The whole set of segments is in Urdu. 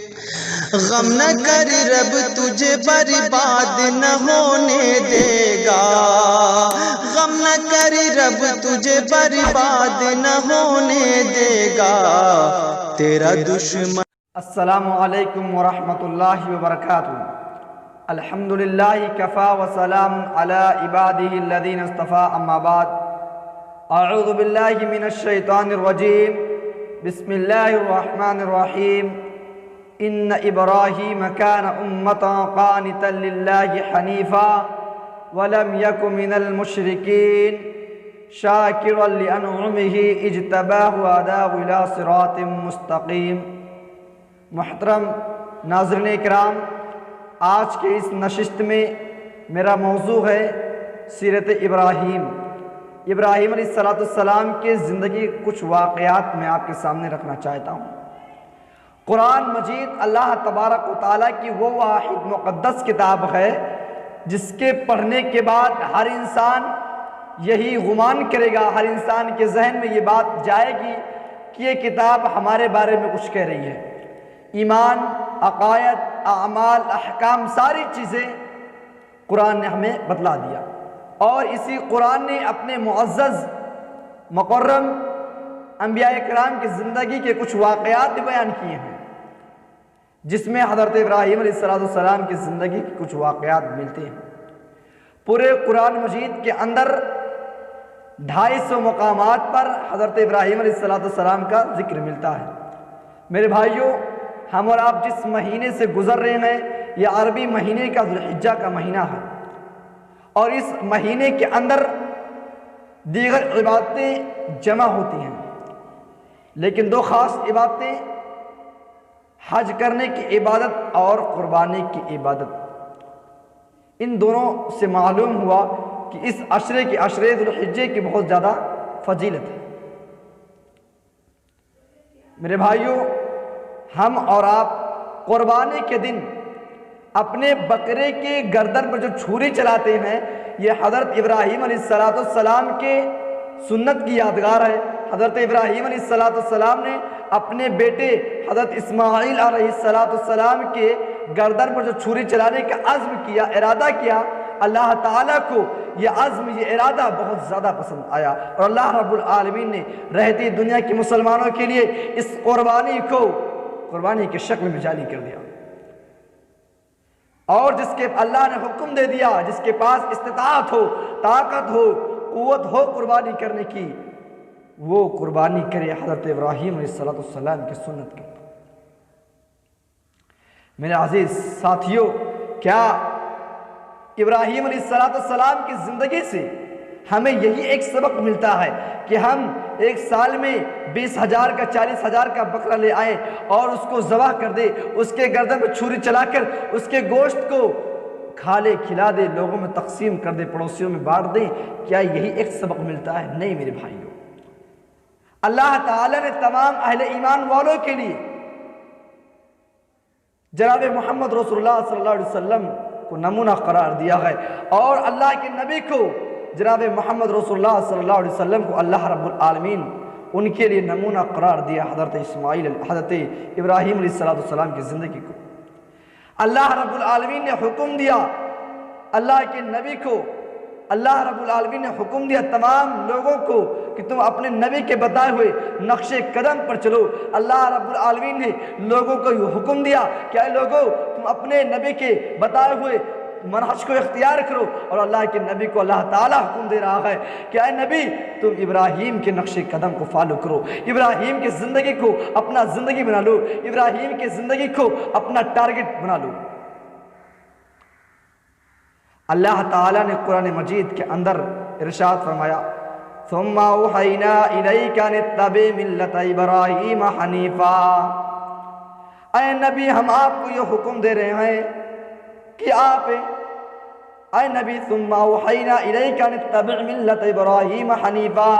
غم نہ کر رب تجھے برباد نہ ہونے دے گا، غم نہ کر رب تجھے برباد نہ ہونے دے گا، تیرا دشمن۔ السلام علیکم ورحمۃ اللہ وبرکاتہ۔ الحمدللہ کفا وسلام علی عبادہ الذین اصطفیٰ، اما بعد، اعوذ باللہ من الشیطان الرجیم، بسم اللہ الرحمن الرحیم۔ ان ابراہیم کان امۃ قانتا للہ حنیفا ولم یک من المشرکین شاکرا لانعمہ اجتباہ وہداہ الی صراط مستقیم۔ محترم ناظرین کرام، آج کے اس نشست میں میرا موضوع ہے سیرت ابراہیم علیہ السلام کے زندگی کچھ واقعات میں آپ کے سامنے رکھنا چاہتا ہوں۔ قرآن مجید اللہ تبارک و تعالیٰ کی وہ واحد مقدس کتاب ہے جس کے پڑھنے کے بعد ہر انسان یہی گمان کرے گا، ہر انسان کے ذہن میں یہ بات جائے گی کہ یہ کتاب ہمارے بارے میں کچھ کہہ رہی ہے۔ ایمان، عقائد، اعمال، احکام، ساری چیزیں قرآن نے ہمیں بتلا دیا، اور اسی قرآن نے اپنے معزز مکرم انبیاء کرام کی زندگی کے کچھ واقعات بیان کیے ہیں، جس میں حضرت ابراہیم علیہ السلام کی زندگی کے کچھ واقعات ملتے ہیں۔ پورے قرآن مجید کے اندر 250 مقامات پر حضرت ابراہیم علیہ السلام کا ذکر ملتا ہے۔ میرے بھائیوں، ہم اور آپ جس مہینے سے گزر رہے ہیں یہ عربی مہینے کا ذوالحجہ کا مہینہ ہے، اور اس مہینے کے اندر دیگر عبادتیں جمع ہوتی ہیں، لیکن دو خاص عبادتیں، حج کرنے کی عبادت اور قربانی کی عبادت، ان دونوں سے معلوم ہوا کہ اس عشرے کے عشرے ذوالحجہ کی بہت زیادہ فضیلت ہے۔ میرے بھائیوں، ہم اور آپ قربانی کے دن اپنے بکرے کے گردن پر جو چھری چلاتے ہیں، یہ حضرت ابراہیم علیہ السلام کے سنت کی یادگار ہے۔ حضرت ابراہیم علیہ السلام نے اپنے بیٹے حضرت اسماعیل علیہ السلام کے گردن پر جو چھری چلانے کا عزم کیا، ارادہ کیا، اللہ تعالیٰ کو یہ عزم، یہ ارادہ بہت زیادہ پسند آیا، اور اللہ رب العالمین نے رہتی دنیا کے مسلمانوں کے لیے اس قربانی کو قربانی کے شکل میں جاری کر دیا، اور جس کے اللہ نے حکم دے دیا، جس کے پاس استطاعت ہو، طاقت ہو، قوت ہو قربانی کرنے کی، وہ قربانی کرے حضرت ابراہیم علیہ السلام کی سنت کے۔ میرے عزیز ساتھیوں، کیا ابراہیم علیہ السلام کی زندگی سے ہمیں یہی ایک سبق ملتا ہے کہ ہم ایک سال میں 20,000 کا 40,000 کا بکرا لے آئیں اور اس کو ذبح کر دے، اس کے گردن پر چھری چلا کر اس کے گوشت کو کھا لے، کھلا دے، لوگوں میں تقسیم کر دے، پڑوسیوں میں بانٹ دیں؟ کیا یہی ایک سبق ملتا ہے؟ نہیں میرے بھائیوں، اللہ تعالیٰ نے تمام اہل ایمان والوں کے لیے جناب محمد رسول اللہ صلی اللہ علیہ وسلم کو نمونہ قرار دیا ہے، اور اللہ کے نبی کو جناب محمد رسول اللہ صلی اللہ علیہ وسلم کو اللہ رب العالمین ان کے لیے نمونہ قرار دیا۔ حضرت ابراہیم علیہ السلام کی زندگی کو اللہ رب العالمین نے حکم دیا، اللہ کے نبی کو اللہ رب العالمین نے حکم دیا تمام لوگوں کو کہ تم اپنے نبی کے بتائے ہوئے نقش قدم پر چلو۔ اللہ رب العالمین نے لوگوں کو یہ حکم دیا کہ اے لوگوں، تم اپنے نبی کے بتائے ہوئے منہج کو اختیار کرو، اور اللہ کے نبی کو اللہ تعالیٰ حکم دے رہا ہے کہ اے نبی، تم ابراہیم کے نقش قدم کو فالو کرو، ابراہیم کی زندگی کو اپنا زندگی بنا لو، ابراہیم کی زندگی کو اپنا ٹارگٹ بنا لو۔ اللہ تعالیٰ نے قرآن مجید کے اندر ارشاد فرمایا، ثم اوحینا الیک ان اتبع ملت ابراہیم حنیفا۔ اے نبی، ہم آپ کو یہ حکم دے رہے ہیں کہ آپ، اے نبی، ثم اوحینا الیک ان اتبع ملت ابراہیم حنیفا،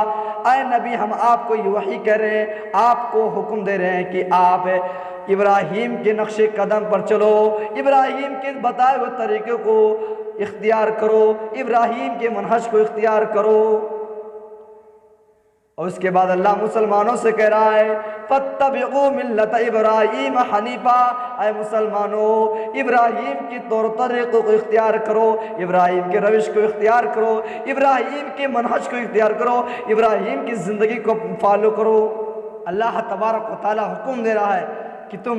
اے نبی، ہم آپ کو یہ وحی کر رہے ہیں، آپ کو حکم دے رہے ہیں کہ آپ ابراہیم کے نقش قدم پر چلو، ابراہیم کے بتائے ہوئے طریقے کو اختیار کرو، ابراہیم کے منہج کو اختیار کرو۔ اور اس کے بعد اللہ مسلمانوں سے کہہ رہا ہے فَاتَّبِعُوا مِلَّةَ إِبْرَاهِيمَ حَنِيفًا، اے مسلمانوں ابراہیم کی طور طریقوں کو اختیار کرو، ابراہیم کے روش کو اختیار کرو، ابراہیم کے منہج کو اختیار کرو، ابراہیم کی زندگی کو فالو کرو۔ اللہ تبارک و تعالی حکم دے رہا ہے کہ تم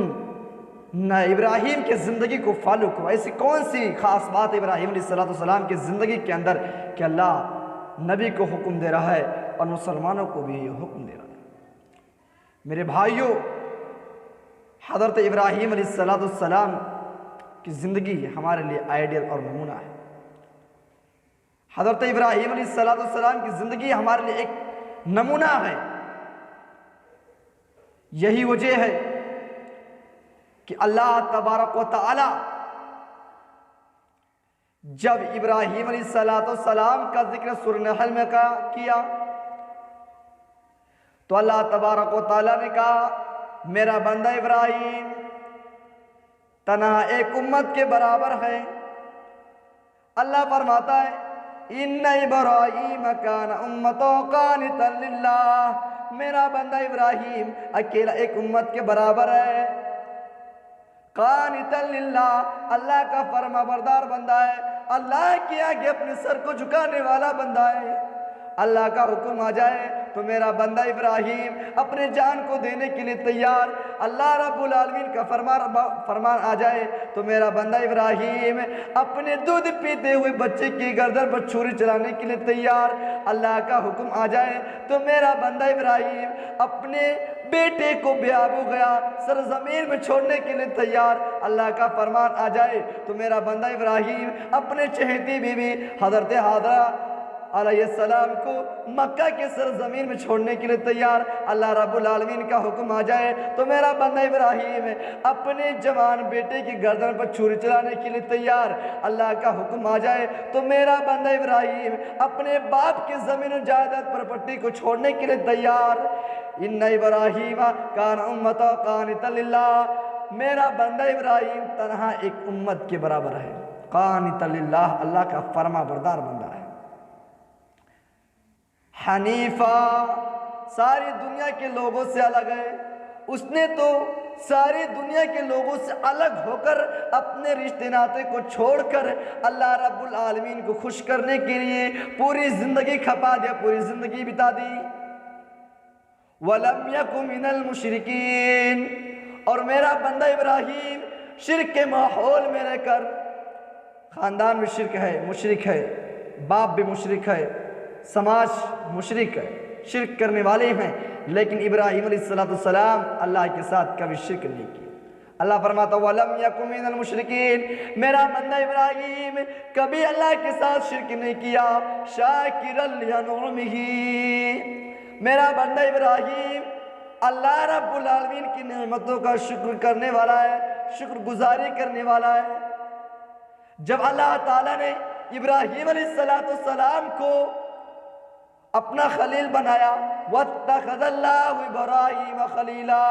نہ ابراہیم کی زندگی کو فالو کرو۔ ایسی کون سی خاص بات ابراہیم علیہ السلام کی زندگی کے اندر کہ اللہ نبی کو حکم دے رہا ہے اور مسلمانوں کو بھی یہ حکم دے رہا ہے؟ میرے بھائیوں، حضرت ابراہیم علیہ السلام کی زندگی ہمارے لیے آئیڈیل اور نمونہ ہے۔ حضرت ابراہیم علیہ السلام کی زندگی ہمارے لیے ایک نمونہ ہے۔ یہی وجہ ہے کہ اللہ تبارک و تعالی جب ابراہیم علیہ السلام کا ذکر سورہ نحل میں کیا تو اللہ تبارک و تعالی نے کہا میرا بندہ ابراہیم تنہا ایک امت کے برابر ہے۔ اللہ فرماتا ہے ان ابراہیم کان امتا قانتا للہ، میرا بندہ ابراہیم اکیلا ایک امت کے برابر ہے، قانتا للہ، اللہ کا فرما بردار بندہ ہے، اللہ کے آگے اپنے سر کو جھکانے والا بندہ ہے۔ اللہ کا حکم آ جائے تو میرا بندہ ابراہیم اپنے جان کو دینے کے لیے تیار، اللہ رب العالمین کا فرمان آ جائے تو میرا بندہ ابراہیم اپنے دودھ پیتے ہوئے بچے کی گردن پر چھری چلانے کے لیے تیار، اللہ کا حکم آ جائے تو میرا بندہ ابراہیم اپنے بیٹے کو بے آب و گیا سرزمین میں چھوڑنے کے لیے تیار، اللہ کا فرمان آ جائے تو میرا بندہ ابراہیم اپنے چہیتی بیوی حضرت حاجرہ علیہ السلام کو مکہ کے سرزمین میں چھوڑنے کے لیے تیار، اللہ رب العالمین کا حکم آ جائے تو میرا بندہ ابراہیم اپنے جوان بیٹے کی گردن پر چھری چلانے کے لیے تیار، اللہ کا حکم آ جائے تو میرا بندہ ابراہیم اپنے باپ کی زمین و جائیداد پراپرٹی کو چھوڑنے کے لیے تیار۔ ان ابراہیم کان امتا قانتا للہ، میرا بندہ ابراہیم تنہا ایک امت کے برابر ہے، قانتا للہ، اللہ کا فرما بردار بندہ ہے۔ حنیفہ، ساری دنیا کے لوگوں سے الگ ہے، اس نے تو ساری دنیا کے لوگوں سے الگ ہو کر اپنے رشتے ناطے کو چھوڑ کر اللہ رب العالمین کو خوش کرنے کے لیے پوری زندگی کھپا دیا، پوری زندگی بتا دی۔ وَلَمْ يَكُ مِنَ الْمُشْرِكِينَ، اور میرا بندہ ابراہیم شرک کے ماحول میں رہ کر، خاندان میں شرک ہے، مشرک ہے، باپ بھی مشرک ہے، سماج مشرک ہے، شرک کرنے والے ہیں، لیکن ابراہیم علیہ السلام اللہ کے ساتھ کبھی شرک نہیں کی۔ اللہ فرماتا وَلَمْ يَكُ مِنَ الْمُشْرِكِينَ، میرا بندہ ابراہیم کبھی اللہ کے ساتھ شرک نہیں کیا، شَاكِرًا لِأَنْعُمِهِ، میرا بندہ ابراہیم اللہ رب العالمین کی نعمتوں کا شکر کرنے والا ہے، شکر گزاری کرنے والا ہے۔ جب اللہ تعالیٰ نے ابراہیم علیہ السلام کو اپنا خلیل بنایا وَاتَّخَذَ اللَّهُ إِبْرَاهِيمَ خَلِيلًا،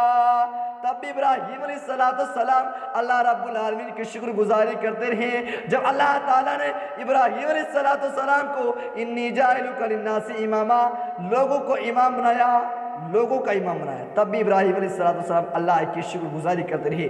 تب ابراہیم علیہ السلام اللہ رب العالمین کی شکر گزاری کرتے رہے۔ جب اللہ تعالیٰ نے ابراہیم علیہ السلام کو انی جاعلک للناس اماما، لوگوں کو امام بنایا، لوگوں کا امام بنایا، تب بھی ابراہیم علیہ السلام اللہ کی شکر گزاری کرتے رہے۔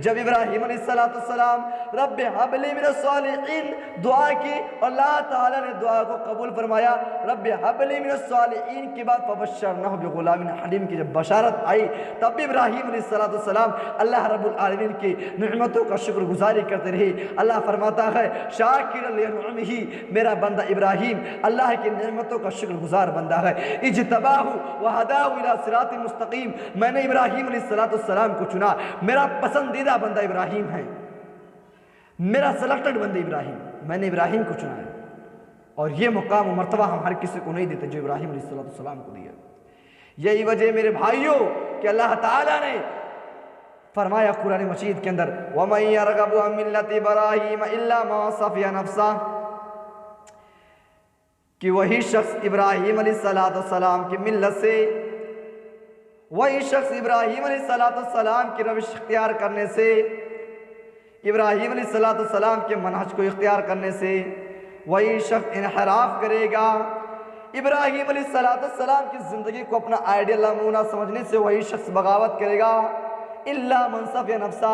جب ابراہیم علیہ السلام رب ہب لی من الصالحین دعا کی، اللہ تعالیٰ نے دعا کو قبول فرمایا، رب ہب لی من الصالحین کے بعد فبشرنہ بغلام حلیم کی جب بشارت آئی، تب بھی ابراہیم علیہ السلام اللہ رب العالمین کی نعمتوں کا شکر گزاری کرتے رہے۔ اللہ فرماتا ہے شاکرا لانعمہ، میرا بندہ ابراہیم اللہ کی نعمتوں کا شکر گزار بندہ ہے۔ اجتباہ وہداہ الى صراط مستقیم، میں نے ابراہیم علیہ السلام کو چنا، میرا پسندیدہ بندہ ابراہیم ہے، میرا سلیکٹڈ بندہ ابراہیم، میں نے ابراہیم کو چنا ہے، اور یہ مقام و مرتبہ ہم ہر کسی کو نہیں دیتے جو ابراہیم علیہ السلام کو دیا۔ یہی وجہ میرے بھائیوں کہ اللہ تعالیٰ نے فرمایا قرآن مجید کے اندر وَمَن يَرْغَبُ عَن مِّلَّةِ إِبْرَاهِيمَ إِلَّا مَن صَفِيَ نَفْسَهُ، کہ وہی شخص ابراہیم علیہ السلام کی ملت سے، وہی شخص ابراہیم علیہ السلام کی روش اختیار کرنے سے، ابراہیم علیہ السلام کے منہج کو اختیار کرنے سے وہی شخص انحراف کرے گا ابراہیم علیہ السلام کی زندگی کو اپنا آئیڈیل نمونہ سمجھنے سے وہی شخص بغاوت کرے گا الا من صفی نفسہ،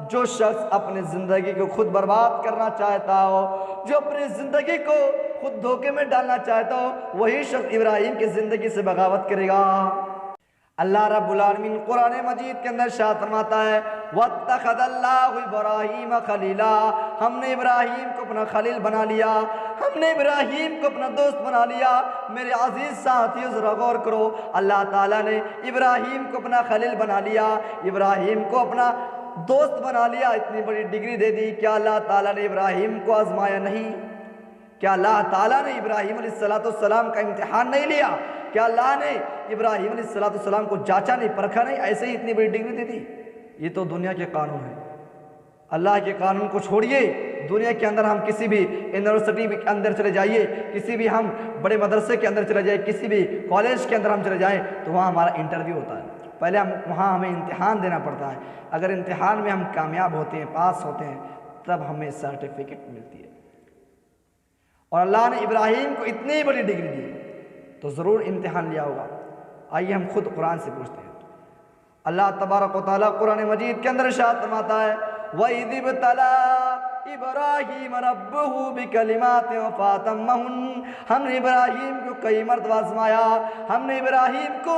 جو شخص اپنی زندگی کو خود برباد کرنا چاہتا ہو، جو اپنی زندگی کو خود دھوکے میں ڈالنا چاہتا ہو، وہی شخص ابراہیم کی زندگی سے بغاوت کرے گا۔ اللہ رب العالمین قرآن مجید کے اندر ارشاد فرماتا ہے وَاتَّخَذَ اللَّهُ إِبْرَاهِيمَ خَلِيلًا، ہم نے ابراہیم کو اپنا خلیل بنا لیا، ہم نے ابراہیم کو اپنا دوست بنا لیا۔ میرے عزیز ساتھیوں ذرا غور کرو، اللہ تعالیٰ نے ابراہیم کو اپنا خلیل بنا لیا، ابراہیم کو اپنا دوست بنا لیا، اتنی بڑی ڈگری دے دی۔ کیا اللہ تعالیٰ نے ابراہیم کو آزمایا نہیں؟ کیا اللہ تعالیٰ نے ابراہیم علیہ السلام کا امتحان نہیں لیا؟ کیا اللہ نے ابراہیم علیہ السلام کو جانچا نہیں، پرکھا نہیں، ایسے ہی اتنی بڑی ڈگری دے دی؟ یہ تو دنیا کے قانون ہیں، اللہ کے قانون کو چھوڑیے۔ دنیا کے اندر ہم کسی بھی یونیورسٹی کے اندر چلے جائیے، کسی بھی ہم بڑے مدرسے کے اندر چلے جائیں، کسی بھی کالج کے اندر ہم چلے جائیں تو وہاں ہمارا انٹرویو ہوتا ہے، پہلے وہاں ہمیں امتحان دینا پڑتا ہے۔ اگر امتحان میں ہم کامیاب ہوتے ہیں، پاس ہوتے ہیں، تب ہمیں سرٹیفکیٹ ملتی ہے۔ اور اللہ نے ابراہیم کو اتنی بڑی ڈگری دی تو ضرور امتحان لیا ہوگا۔ آئیے ہم خود قرآن سے پوچھتے ہیں۔ اللہ تبارک و تعالیٰ قرآن مجید کے اندر ارشاد فرماتا ہے وَإِذِ ابْتَلَىٰ إِبْرَاهِيمَ رَبُّهُ بِكَلِمَاتٍ فَأَتَمَّهُنَّ، ہم نے ابراہیم کو کئی مرتبہ آزمایا، ہم نے ابراہیم کو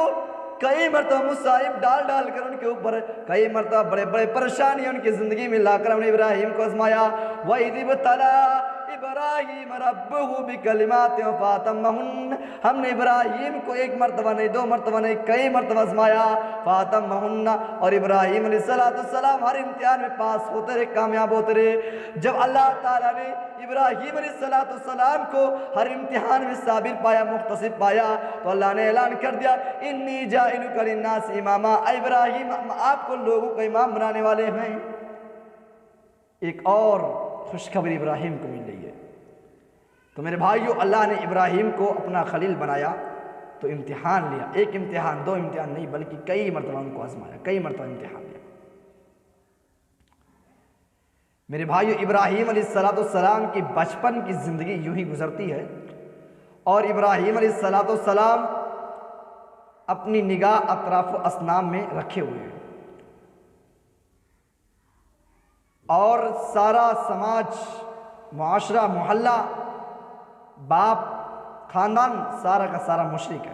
کئی مرتبہ مصائب ڈال ڈال کر ان کے اوپر کئی مرتبہ بڑے بڑے پریشانیاں ان کی زندگی میں لا کر ہم نے ابراہیم کو آزمایا۔ وَإِذِ ابْتَلَىٰ ابراہیم ربہ بکلمات فاتمہن، ہم نے ابراہیم کو ایک مرتبہ نہیں، دو مرتبہ نہیں، کئی مرتبہ آزمایا۔ فاتمہن، اور ابراہیم علیہ السلام ہر امتحان میں پاس ہوتے رہے، کامیاب ہوتے رہے۔ جب اللہ تعالیٰ نے ابراہیم علیہ السلام کو ہر امتحان میں صابر پایا، محتسب پایا، تو اللہ نے اعلان کر دیا انی جاعلک للناس اماما، اے ابراہیم آپ کو لوگوں کو امام بنانے والے ہیں۔ ایک اور خوشخبری ابراہیم کو مل رہی ہے۔ تو میرے بھائیو، اللہ نے ابراہیم کو اپنا خلیل بنایا تو امتحان لیا، ایک امتحان، دو امتحان نہیں، بلکہ کئی مرتبہ ان کو آزمایا، کئی مرتبہ امتحان لیا۔ میرے بھائیو، ابراہیم علیہ السلام کی بچپن کی زندگی یوں ہی گزرتی ہے، اور ابراہیم علیہ السلام اپنی نگاہ اطراف و اصنام میں رکھے ہوئے ہیں، اور سارا سماج، معاشرہ، محلہ، باپ، خاندان سارا کا سارا مشرک ہے۔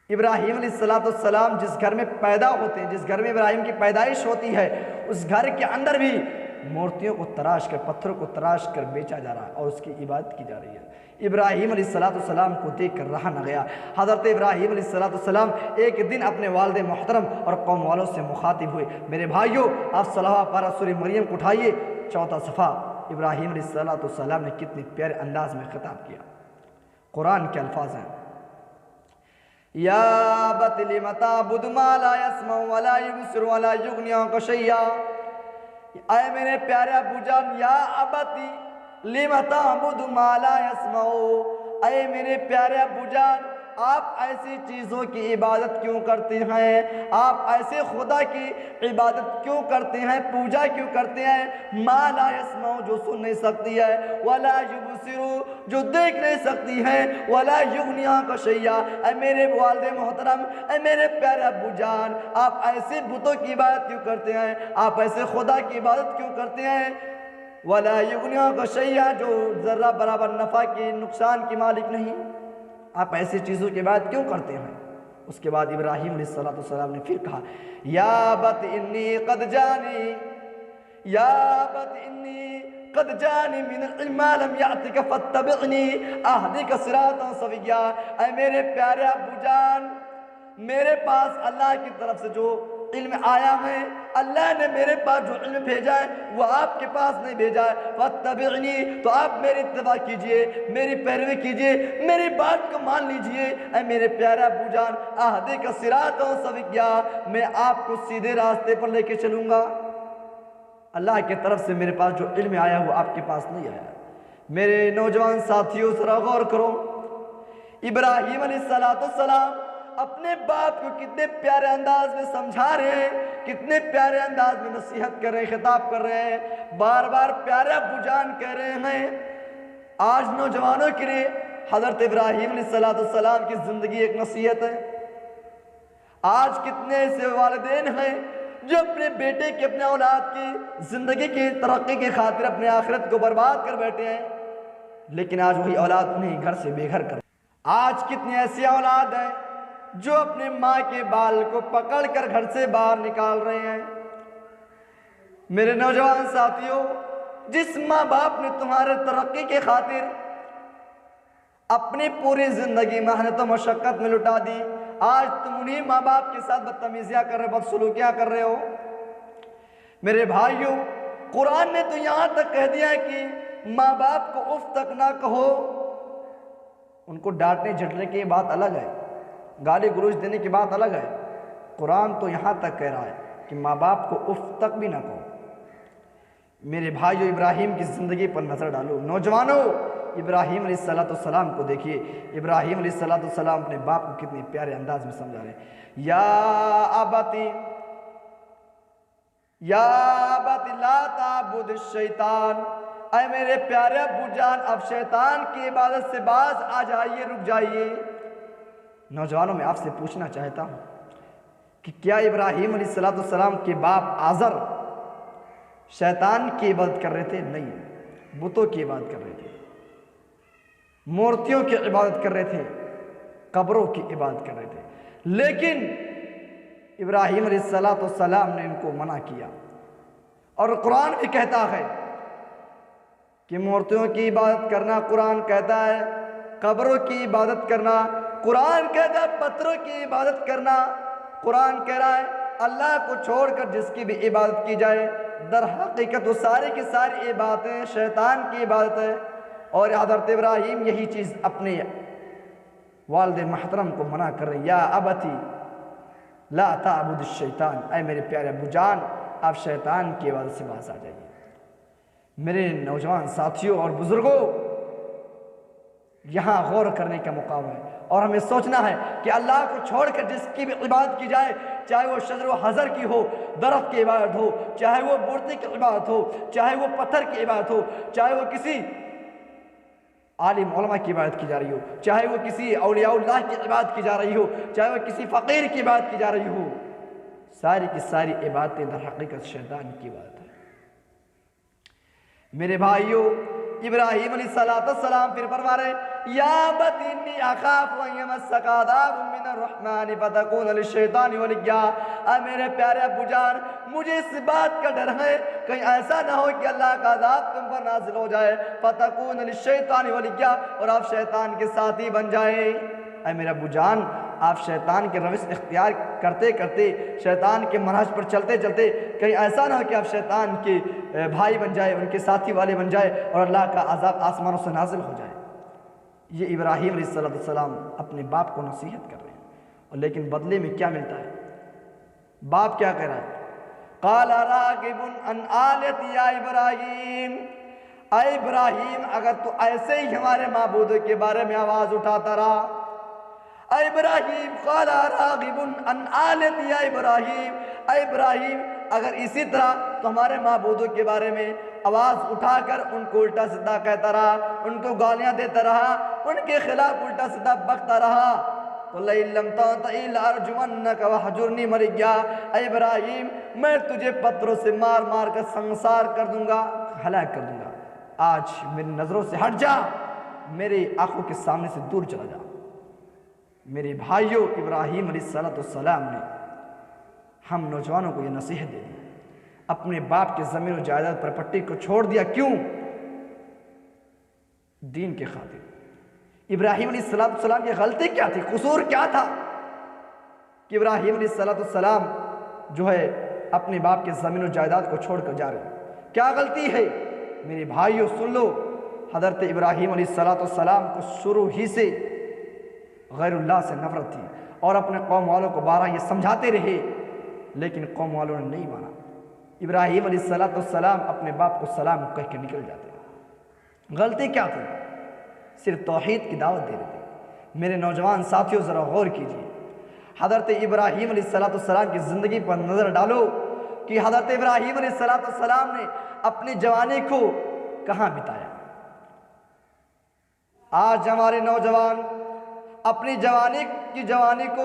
ابراہیم علیہ السلام جس گھر میں پیدا ہوتے ہیں، جس گھر میں ابراہیم کی پیدائش ہوتی ہے، اس گھر کے اندر بھی مورتیوں کو تراش کر، پتھروں کو تراش کر بیچا جا رہا ہے اور اس کی عبادت کی جا رہی ہے۔ ابراہیم علیہ السلام کو دیکھ کر رہا نہ گیا۔ حضرت ابراہیم علیہ السلام ایک دن اپنے والد محترم اور قوم والوں سے مخاطب ہوئے۔ میرے بھائیوں، آپ صلوہ پارہ سورہ مریم کو اٹھائیے، 4واں صفحہ۔ ابراہیم علیہ السلام نے کتنے پیارے انداز میں خطاب کیا۔ قرآن کے الفاظ ہیں یا ابت لم تعبد ما لا يسمع ولا يبصر ولا يغني عنك شيئا، اے میرے پیارے ابو جان، یا ابتی لم تعبد ما لا يسمع، اے میرے پیارے ابو جان، آپ ایسی چیزوں کی عبادت کیوں کرتے ہیں؟ آپ ایسے خدا کی عبادت کیوں کرتے ہیں، پوجا کیوں کرتے ہیں؟ ما لا يسمع، جو سن نہیں سکتی ہے، ولا يبصر، جو دیکھ نہیں سکتی ہے، ولا يغني عنك شيئا، اے میرے والد محترم، اے میرے پیارے ابو جان، آپ ایسے بتوں کی عبادت کیوں کرتے ہیں؟ آپ ایسے خدا کی عبادت کیوں کرتے ہیں؟ ولا يغني عنك شيئا، جو ذرہ برابر نفع کی، نقصان کی مالک نہیں، آپ ایسی چیزوں کی بات کیوں کرتے ہیں؟ اس کے بعد ابراہیم علیہ السلام نے پھر کہا یا ابت انی قد جانی، یا ابت انی قد جانی من العلم ما لم یأتک فاتبعنی اہدک صراطا سویا، اے میرے پیارے ابو جان، میرے پاس اللہ کی طرف سے جو علم آیا ہے، اللہ نے میرے پاس جو علم بھیجا ہے وہ آپ کے پاس نہیں بھیجا ہے، فاتبعنی، تو آپ میری اتباع کیجئے، میری پیروی کیجئے، میری بات کو مان لیجئے، اے میرے پیارے ابو جان، اہدک صراطا سویا، میں آپ کو سیدھے راستے پر لے کے چلوں گا۔ اللہ کی طرف سے میرے پاس جو علم آیا وہ آپ کے پاس نہیں آیا۔ میرے نوجوان ساتھیوں ذرا غور کرو، ابراہیم علیہ السلام اپنے باپ کو کتنے پیارے انداز میں سمجھا رہے ہیں، کتنے پیارے انداز میں نصیحت کر رہے ہیں، خطاب کر رہے ہیں، بار بار پیارے ابو جان کہہ رہے ہیں۔ آج نوجوانوں کے لیے حضرت ابراہیم علیہ السلام کی زندگی ایک نصیحت ہے۔ آج کتنے ایسے والدین ہیں جو اپنے بیٹے کی، اپنے اولاد کی زندگی کی ترقی کی خاطر اپنے آخرت کو برباد کر بیٹھے ہیں، لیکن آج وہی اولاد انہیں گھر سے بے گھر کر۔ آج کتنے ایسی اولاد ہیں جو اپنے ماں کے بال کو پکڑ کر گھر سے باہر نکال رہے ہیں۔ میرے نوجوان ساتھیوں، جس ماں باپ نے تمہارے ترقی کے خاطر اپنی پوری زندگی محنت و مشقت میں لٹا دی، آج تم انہی ماں باپ کے ساتھ بدتمیزیاں کر رہے، بدسلوکیاں کر رہے ہو۔ میرے بھائیوں، قرآن نے تو یہاں تک کہہ دیا ہے کہ ماں باپ کو اف تک نہ کہو۔ ان کو ڈانٹنے جھٹنے کی بات الگ ہے، گالی گلوچ دینے کی بات الگ ہے، قرآن تو یہاں تک کہہ رہا ہے کہ ماں باپ کو اف تک بھی نہ کہو۔ میرے بھائیوں، ابراہیم کی زندگی پر نظر ڈالو۔ نوجوانوں، ابراہیم علیہ السلام کو دیکھیے۔ ابراہیم علیہ السلام اپنے باپ کو کتنے پیارے انداز میں سمجھا رہے ہیں۔ یا ابت لا تعبد الشیطان، اے میرے پیارے ابو جان، اب شیطان کی عبادت سے باز آ جائیے، رک جائیے۔ نوجوانوں، میں آپ سے پوچھنا چاہتا ہوں کہ کیا ابراہیم علیہ السلام کے باپ آزر شیطان کی عبادت کر رہے تھے؟ نہیں، بتوں کی عبادت کر رہے تھے، مورتیوں کی عبادت کر رہے تھے، قبروں کی عبادت کر رہے تھے، لیکن ابراہیم علیہ السلام نے ان کو منع کیا۔ اور قرآن بھی کہتا ہے کہ مورتیوں کی عبادت کرنا قرآن کہتا ہے، قبروں کی عبادت کرنا قرآن کہتا ہے، پتھروں کی عبادت کرنا قرآن کہہ رہا ہے۔ اللہ کو چھوڑ کر جس کی بھی عبادت کی جائے، در حقیقت وہ ساری کی ساری عبادتیں شیطان کی عبادت ہے۔ اور حضرت ابراہیم یہی چیز اپنے والد محترم کو منع کر رہے ہیں۔ یا ابتی لا تعبد الشیطان، اے میرے پیارے ابو جان، آپ شیطان کی عبادت سے باز آ جائیے۔ میرے نوجوان ساتھیوں اور بزرگوں، یہاں غور کرنے کا مقام ہے، اور ہمیں سوچنا ہے کہ اللہ کو چھوڑ کر جس کی بھی عبادت کی جائے، چاہے وہ شجر و حجر کی ہو، درخت کی عبادت ہو، چاہے وہ مورتی کی عبادت ہو، چاہے وہ پتھر کی عبادت ہو، چاہے وہ کسی عالم علماء کی عبادت کی جا رہی ہو، چاہے وہ کسی اولیاء اللہ کی عبادت کی جا رہی ہو، چاہے وہ کسی فقیر کی عبادت کی جا رہی ہو، ساری کی ساری عبادتیں در حقیقت شیطان کی عبادت ہے۔ میرے بھائیوں، ابراہیم علیہ السلام پھر فرما رہے ہیں، یا بت انی اخاف ان یمسک عذاب من الرحمن فتکون للشیطان ولیا، اے میرے پیارے ابو جان، مجھے اس بات کا ڈر ہے کہیں ایسا نہ ہو کہ اللہ کا عذاب تم پر نازل ہو جائے، فتکون للشیطان ولیا، اور آپ شیطان کے ساتھی بن جائیں۔ اے میرے ابو جان، آپ شیطان کے روش اختیار کرتے کرتے، شیطان کے منہج پر چلتے چلتے کہیں ایسا نہ ہو کہ آپ شیطان کے بھائی بن جائے، ان کے ساتھی والے بن جائے، اور اللہ کا عذاب آسمانوں سے نازل ہو جائے۔ یہ ابراہیم علیہ السلام اپنے باپ کو نصیحت کر رہے ہیں، اور لیکن بدلے میں کیا ملتا ہے؟ باپ کیا کہہ رہا ہے؟ قال راغب عن آلتی یا ابراہیم، اے ابراہیم، اگر تو ایسے ہی ہمارے معبودوں کے بارے میں آواز اٹھاتا رہا، اے ابراہیم، قال راغب عن آلتی یا ابراہیم، اے ابراہیم، اگر اسی طرح تو ہمارے معبودوں کے بارے میں آواز اٹھا کر ان کو الٹا سیدھا کہتا رہا، ان کو گالیاں دیتا رہا، ان کے خلاف الٹا سیدھا بکتا رہا، تو لئن لم تنتهِ لأرجمنك وهجرني مليا، اے ابراہیم، میں تجھے پتھروں سے مار مار کر سنسار کر دوں گا، ہلاک کر دوں گا۔ آج میری نظروں سے ہٹ جا، میری آنکھوں کے سامنے سے دور چلا جا۔ میرے بھائیوں، ابراہیم علیہ السلام نے ہم نوجوانوں کو یہ نصیحت دے دی، اپنے باپ کے زمین و جائیداد پر پٹی کو چھوڑ دیا، کیوں؟ دین کے خاطر۔ ابراہیم علیہ السلام کی غلطی کیا تھی؟ قصور کیا تھا کہ ابراہیم علیہ السلام جو ہے اپنے باپ کے زمین و جائیداد کو چھوڑ کر جا رہے ہیں؟ کیا غلطی ہے؟ میرے بھائیوں سن لو، حضرت ابراہیم علیہ السلام کو شروع ہی سے غیر اللہ سے نفرت تھی، اور اپنے قوم والوں کو بارہ یہ سمجھاتے رہے، لیکن قوم والوں نے نہیں مانا۔ ابراہیم علیہ السلام اپنے باپ کو سلام کہہ کے نکل جاتے ہیں۔ غلطی کیا تھی؟ صرف توحید کی دعوت دے رہے تھے۔ میرے نوجوان ساتھیوں، ذرا غور کیجیے، حضرت ابراہیم علیہ السلام کی زندگی پر نظر ڈالو کہ حضرت ابراہیم علیہ السلام نے اپنی جوانی کو کہاں بتایا؟ آج ہمارے نوجوان اپنی جوانی کو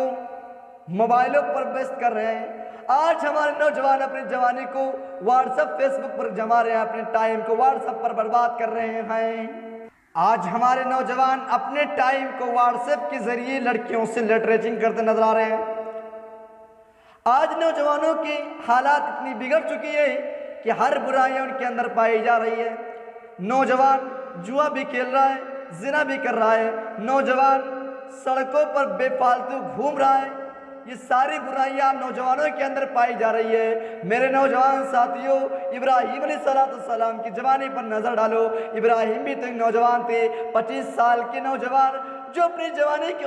موبائلوں پر ویست کر رہے ہیں. آج ہمارے نوجوان اپنی جوانی کو واٹس ایپ فیس بک پر جما رہے ہیں، اپنے ٹائم کو واٹس ایپ پر برباد کر رہے ہیں. آج ہمارے نوجوان اپنے ٹائم کو واٹس ایپ کے ذریعے لڑکیوں سے لٹریچنگ کرتے نظر آ رہے ہیں. آج نوجوانوں کی حالات اتنی بگڑ چکی ہے کہ ہر برائیاں ان کے اندر پائی جا رہی ہے. نوجوان جوا بھی کھیل رہا ہے، زنا بھی کر رہا ہے، نوجوان سڑکوں پر بے فالتو گھوم رہا ہے. یہ ساری برائیاں نوجوانوں کے اندر پائی جا رہی ہے. میرے نوجوان ساتھیوں، ابراہیم علیہ السلام کی جوانی پر نظر ڈالو. ابراہیم بھی تو ایک نوجوان تھے، 25 سال کے نوجوان جو اپنی جوانی کی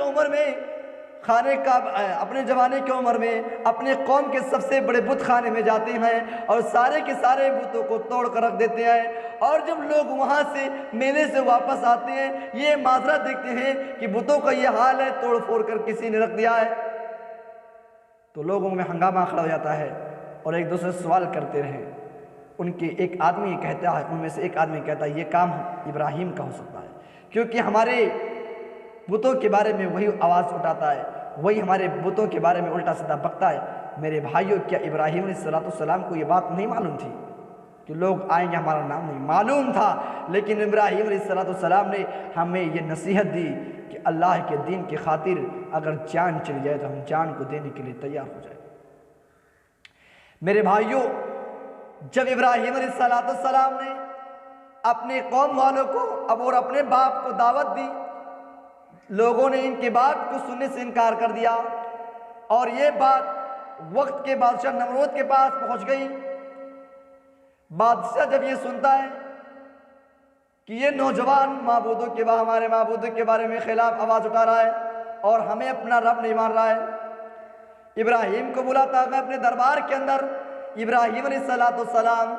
عمر میں اپنے قوم کے سب سے بڑے بت خانے میں جاتے ہیں اور سارے کے سارے بتوں کو توڑ کر رکھ دیتے ہیں. اور جب لوگ وہاں سے میلے سے واپس آتے ہیں یہ معذرت دیکھتے ہیں کہ بتوں کا یہ حال ہے، توڑ پھوڑ کر کسی نے رکھ دیا ہے. تو لوگوں میں ہنگامہ کھڑا ہو جاتا ہے اور ایک دوسرے سے سوال کرتے رہے. ان میں سے ایک آدمی کہتا ہے یہ کام ابراہیم کا ہو سکتا ہے، کیونکہ ہمارے بتوں کے بارے میں وہی آواز اٹھاتا ہے، وہی ہمارے بتوں کے بارے میں الٹا سیدھا بکتا ہے. میرے بھائیوں، کیا ابراہیم علیہ السلام کو یہ بات نہیں معلوم تھی کہ لوگ آئیں گے؟ ہمارا نام نہیں معلوم تھا، لیکن ابراہیم علیہ السلام نے ہمیں یہ نصیحت دی کہ اللہ کے دین کی خاطر اگر جان چلی جائے تو ہم جان کو دینے کے لیے تیار ہو جائیں. میرے بھائیوں، جب ابراہیم علیہ السلام نے اپنے قوم والوں کو اور اپنے باپ کو دعوت دی، لوگوں نے ان کی بات کو سننے سے انکار کر دیا اور یہ بات وقت کے بادشاہ نمرود کے پاس پہنچ گئی. بادشاہ جب یہ سنتا ہے کہ یہ نوجوان ہمارے معبودوں کے بارے میں خلاف آواز اٹھا رہا ہے اور ہمیں اپنا رب نہیں مان رہا ہے، ابراہیم کو بلاتا ہے اپنے دربار کے اندر. ابراہیم علیہ السلام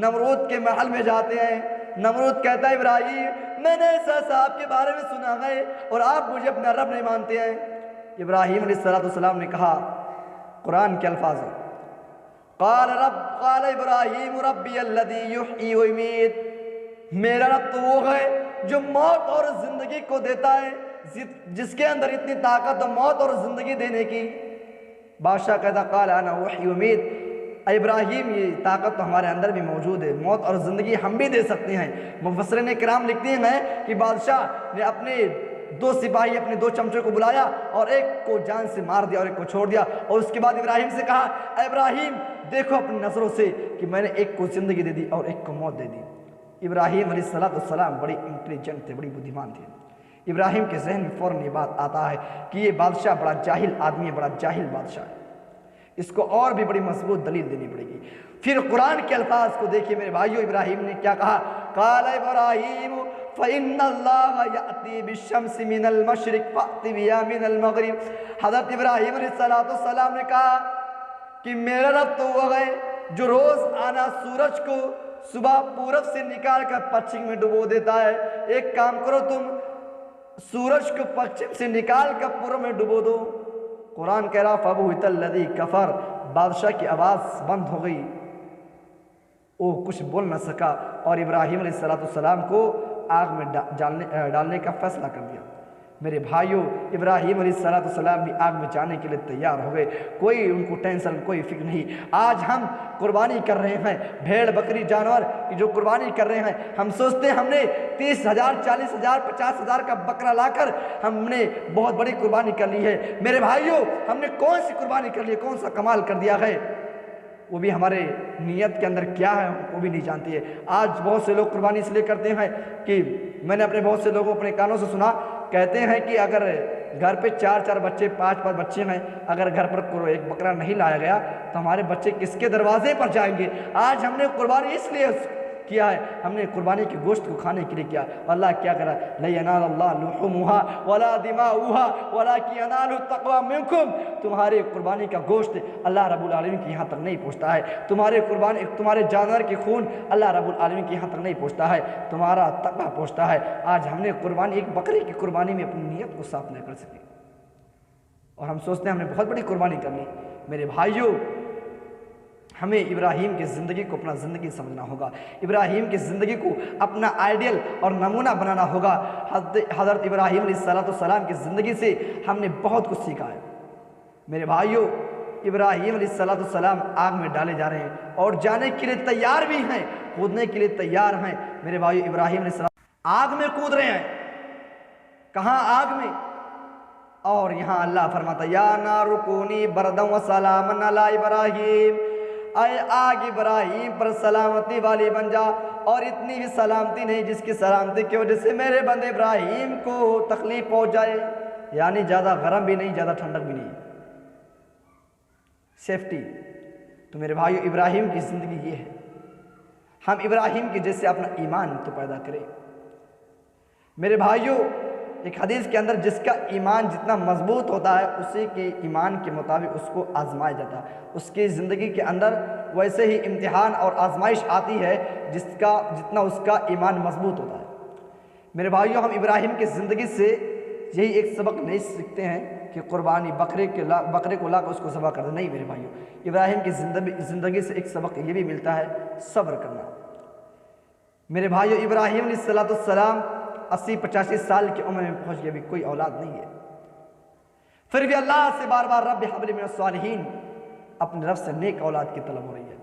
نمرود کے محل میں جاتے ہیں. نمرود کہتا ہے ابراہیم، میں نے ایسا صاحب کے بارے میں سنا ہے اور آپ مجھے اپنا رب نہیں مانتے ہیں. ابراہیم علیہ السلام نے کہا، قرآن کے الفاظ ہیں، قال ابراہیم ربی الذی یحیی و یمیت، میرا رب تو وہ ہے جو موت اور زندگی کو دیتا ہے، جس کے اندر اتنی طاقت ہے موت اور زندگی دینے کی. بادشاہ کہتا قال انا احیی و امیت، ابراہیم یہ طاقت تو ہمارے اندر بھی موجود ہے، موت اور زندگی ہم بھی دے سکتے ہیں. مفسرین کرام لکھتے ہیں کہ بادشاہ نے اپنے 2 سپاہی اپنے 2 چمچوں کو بلایا اور ایک کو جان سے مار دیا اور ایک کو چھوڑ دیا، اور اس کے بعد ابراہیم سے کہا، اے ابراہیم دیکھو اپنی نظروں سے کہ میں نے ایک کو زندگی دے دی اور ایک کو موت دے دی. ابراہیم علیہ السلام بڑی انٹیلیجنٹ تھے، بڑی بدھیمان تھے. ابراہیم کے ذہن میں فوراً یہ بات آتا ہے کہ یہ بادشاہ بڑا جاہل آدمی ہے، بڑا جاہل بادشاہ ہے، اس کو اور بھی بڑی مضبوط دلیل دینی پڑے گی. پھر قرآن کے الفاظ کو دیکھیے میرے بھائیوں، ابراہیم نے کیا کہا، قال ابراہیم فإن اللہ یأتی بالشمس من المشرق فأتی بہا من المغرب. حضرت ابراہیم علیہ السلام نے کہا کہ میرا رب تو وہ ہے جو روز آنا سورج کو صبح پورب سے نکال کر پچھم میں ڈبو دیتا ہے. ایک کام کرو، تم سورج کو پچھم سے نکال کر پورب میں ڈبو دو. قرآن کہہ رہا فَبُهِتَ الَّذِي كَفَرَ، بادشاہ کی آواز بند ہو گئی، وہ کچھ بول نہ سکا اور ابراہیم علیہ السلام کو آگ میں ڈالنے کا فیصلہ کر دیا. میرے بھائیوں، ابراہیم علیہ السلام بھی آگ میں جانے کے لیے تیار ہو گئے، کوئی ان کو ٹینشن، کوئی فکر نہیں. آج ہم قربانی کر رہے ہیں، بھیڑ بکری جانور کی جو قربانی کر رہے ہیں، ہم سوچتے ہیں ہم نے 30,000 40,000 50,000 کا بکرا لا کر ہم نے بہت بڑی قربانی کر لی ہے. میرے بھائیوں، ہم نے کون سی قربانی کر لی ہے، کون سا کمال کر دیا ہے، وہ بھی ہمارے نیت کے اندر کیا ہے وہ بھی نہیں جانتی ہے. آج بہت سے لوگ قربانی اس لیے کرتے ہیں کہ میں نے اپنے بہت سے لوگوں اپنے کانوں سے سنا، کہتے ہیں کہ اگر گھر پہ 4 بچے 5 بچے ہیں، اگر گھر پر ایک بکرا نہیں لایا گیا تو ہمارے بچے کس کے دروازے پر جائیں گے. آج ہم نے قربانی اس لیے کیا ہے، ہم نے قربانی کی گوشت کو کھانے کے لیے کیا. اللہ کیا کرا، لَن يَنَالَ اللَّهَ لُحُومُهَا وَلَا دِمَاؤُهَا وَلَكِنْ يَنَالُهُ التَّقْوَىٰ مِنكُمْ. تمہارے قربانی کا گوشت اللہ رب العالمین کے یہاں تک نہیں پہنچتا ہے، تمہارے جانور کی خون اللہ رب العالمین کے یہاں تک نہیں پہنچتا ہے، تمہارا تقویٰ پہنچتا ہے. آج ہم نے قربانی، ایک بکری کی قربانی میں اپنی نیت کو صاف نہیں کر سکے اور ہم سوچتے ہیں ہم نے بہت بڑی قربانی کر لی. میرے بھائیوں، ہمیں ابراہیم کی زندگی کو اپنا زندگی سمجھنا ہوگا، ابراہیم کی زندگی کو اپنا آئیڈیل اور نمونہ بنانا ہوگا۔ حضرت ابراہیم علیہ السلام کی زندگی سے ہم نے بہت کچھ سیکھا ہے۔ میرے بھائیوں، ابراہیم علیہ السلام آگ میں ڈالے جا رہے ہیں اور جانے کے لیے تیار بھی ہیں، کودنے کے لیے تیار ہیں۔ میرے بھائیوں، ابراہیم علیہ السلام آگ میں کود رہے ہیں۔ کہاں؟ آگ میں۔ اور یہاں اللہ فرماتا یا نار کونی بردن و سلاما علی ابراہیم، اے آگ ابراہیم پر سلامتی والی بن جا، اور اتنی بھی سلامتی نہیں جس کی سلامتی کی وجہ سے میرے بندے ابراہیم کو تکلیف پہنچ جائے، یعنی زیادہ گرم بھی نہیں، زیادہ ٹھنڈک بھی نہیں، سیفٹی۔ تو میرے بھائیو، ابراہیم کی زندگی یہ ہے۔ ہم ابراہیم کی جیسے اپنا ایمان تو پیدا کریں۔ میرے بھائیو، ایک حدیث کے اندر جس کا ایمان جتنا مضبوط ہوتا ہے اسی کے ایمان کے مطابق اس کو آزمایا جاتا ہے، اس کی زندگی کے اندر ویسے ہی امتحان اور آزمائش آتی ہے جتنا اس کا ایمان مضبوط ہوتا ہے۔ میرے بھائیو، ہم ابراہیم کی زندگی سے یہی ایک سبق نہیں سیکھتے ہیں کہ قربانی بکرے کو لا کر اس کو ذبح کر دیں، نہیں میرے بھائیو، ابراہیم کی زندگی سے ایک سبق یہ بھی ملتا ہے، صبر کرنا۔ میرے بھائیو، ابراہیم علیہ السلام 80-85 سال کی عمر میں پہنچ گئے، ابھی کوئی اولاد نہیں ہے، پھر بھی اللہ سے بار بار رب حب لی من الصالحین، اپنے رب سے نیک اولاد کی طلب ہو رہی ہے،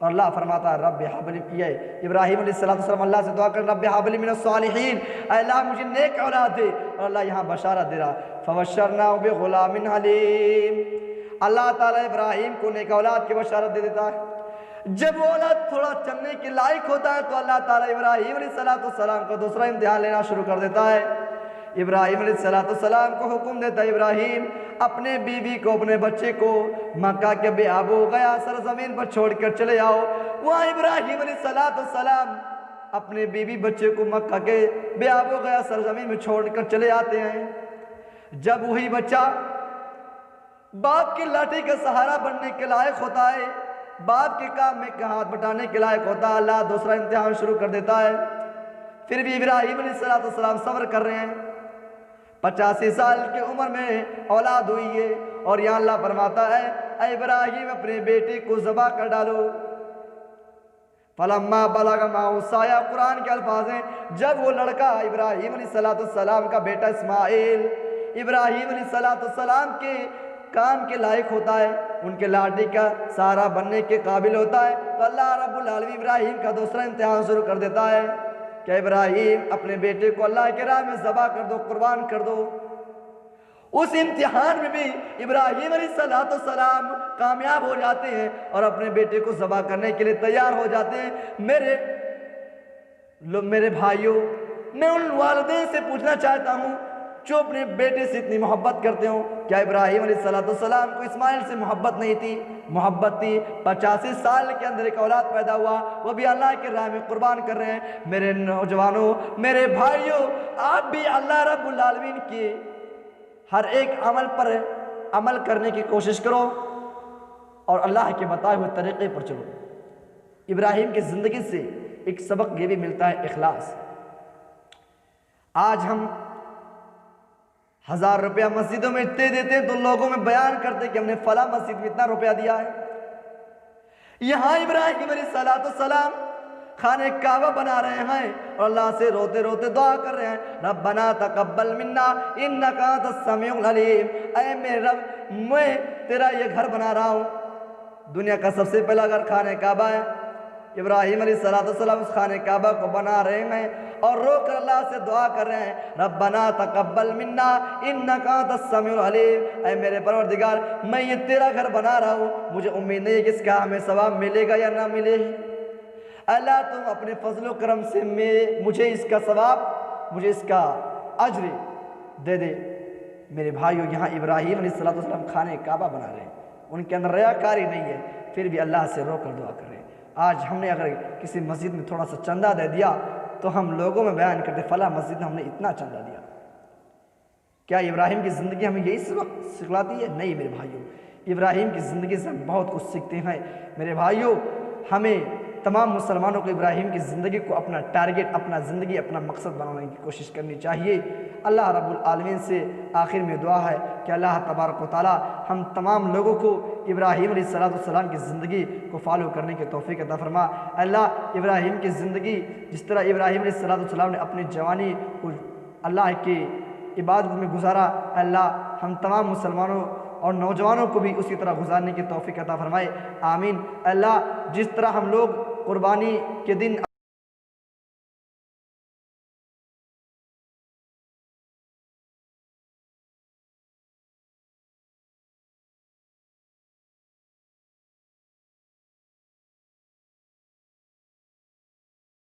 اور اللہ فرماتا ہے رب حب لی، یہ ابراہیم علیہ السلام اللہ سے دعا کر رب حب لی من الصالحین، اے اللہ مجھے نیک اولاد دے، اور اللہ یہاں بشارت دے رہا فبشرناہ بغلام حلیم، اللہ تعالیٰ ابراہیم کو نیک اولاد کی بشارت دے دیتا ہے۔ جب وہ اولاد تھوڑا چلنے کے لائق ہوتا ہے تو اللہ تعالیٰ ابراہیم علیہ السلام کو دوسرا امتحان لینا شروع کر دیتا ہے۔ ابراہیم علیہ السلام کو حکم دیتا ہے ابراہیم اپنے بیوی کو، اپنے بچے کو مکہ کے بے آبو گیا سرزمین پر چھوڑ کر چلے آؤ۔ وہاں ابراہیم علیہ السلام اپنے بیوی بچے کو مکہ کے بے آبو گیا سرزمین میں چھوڑ کر چلے آتے ہیں۔ جب وہی بچہ باپ کی لاٹھی کا سہارا بننے کے لائق ہوتا ہے، باپ کے کام میں ہاتھ بٹانے کے لائق ہوتا ہے، اللہ دوسرا امتحان شروع کر دیتا ہے۔ پھر بھی ابراہیم علیہ السلام صبر کر رہے ہیں۔ 85 سال کی عمر میں اولاد ہوئی ہے، اور یہاں اللہ فرماتا ہے اے ابراہیم اپنے بیٹے کو ذبح کر ڈالو۔ فلما بلغ معہ السعی، قرآن کے الفاظ ہیں جب وہ لڑکا ابراہیم علیہ السلام کا بیٹا اسماعیل ابراہیم علیہ السلام کے کام کے لائق ہوتا ہے، ان کے لاٹھی کا سہارا بننے کے قابل ہوتا ہے، تو اللہ رب العالمین ابراہیم کا دوسرا امتحان شروع کر دیتا ہے کہ ابراہیم اپنے بیٹے کو اللہ کے راہ میں ذبح کر دو، قربان کر دو۔ اس امتحان میں بھی ابراہیم علیہ السلام کامیاب ہو جاتے ہیں اور اپنے بیٹے کو ذبح کرنے کے لیے تیار ہو جاتے ہیں۔ میرے بھائیوں، میں ان والدین سے پوچھنا چاہتا ہوں جو اپنے بیٹے سے اتنی محبت کرتے ہوں، کیا ابراہیم علیہ السلام کو اسماعیل سے محبت نہیں تھی؟ محبت تھی۔ 85 سال کے اندر ایک اولاد پیدا ہوا، وہ بھی اللہ کے راہ میں قربان کر رہے ہیں۔ میرے نوجوانوں، میرے بھائیوں، آپ بھی اللہ رب العالمین کی ہر ایک عمل پر عمل کرنے کی کوشش کرو اور اللہ کے بتائے ہوئے طریقے پر چلو۔ ابراہیم کی زندگی سے ایک سبق یہ بھی ملتا ہے، اخلاص۔ آج ہم 1000 روپیہ مسجدوں میں اتنے دیتے ہیں تو لوگوں میں بیان کرتے کہ ہم نے فلاں مسجد میں اتنا روپیہ دیا ہے۔ یہاں ابراہیم علیہ السلام خانہ کعبہ بنا رہے ہیں اور اللہ سے روتے روتے دعا کر رہے ہیں ربنا تقبل منا انک انت السمیع العلیم، اے میرے رب میں تیرا یہ گھر بنا رہا ہوں، دنیا کا سب سے پہلا گھر خانہ کعبہ ہے۔ ابراہیم علیہ السلام اس خانہ کعبہ کو بنا رہے ہیں اور رو کر اللہ سے دعا کر رہے ہیں ربنا تقبل منا انک انت السمیع العلیم، اے میرے پروردگار میں یہ تیرا گھر بنا رہا ہوں، مجھے امید نہیں کہ اس کا ہمیں ثواب ملے گا یا نہ ملے، اللہ تم اپنے فضل و کرم سے مجھے اس کا ثواب، مجھے اس کا اجر دے دے۔ میرے بھائیو، یہاں ابراہیم علیہ السلام خانہ کعبہ بنا رہے ہیں، ان کے اندر ریاکاری نہیں ہے، پھر بھی اللہ سے رو کر دعا کر رہے ہیں۔ آج ہم نے اگر کسی مسجد میں تھوڑا سا چندہ دے دیا تو ہم لوگوں میں بیان کرتے فلاں مسجد میں ہم نے اتنا چندہ دیا۔ کیا ابراہیم کی زندگی ہمیں یہی سبق سکھلاتی ہے؟ نہیں میرے بھائیو، ابراہیم کی زندگی سے ہم بہت کچھ سیکھتے ہیں۔ میرے بھائیو، ہمیں تمام مسلمانوں کو ابراہیم کی زندگی کو اپنا ٹارگٹ، اپنا زندگی، اپنا مقصد بنانے کی کوشش کرنی چاہیے۔ اللہ رب العالمین سے آخر میں دعا ہے کہ اللہ تبارک و تعالی ہم تمام لوگوں کو ابراہیم علیہ السلام کی زندگی کو فالو کرنے کی توفیق عطا فرما۔ اللہ ابراہیم کی زندگی جس طرح ابراہیم علیہ السلام نے اپنی جوانی کو اللہ کی عبادت میں گزارا، اللہ ہم تمام مسلمانوں اور نوجوانوں کو بھی اسی طرح گزارنے کی توفیق عطا فرمائے، آمین۔ اللہ جس طرح ہم لوگ قربانی کے دن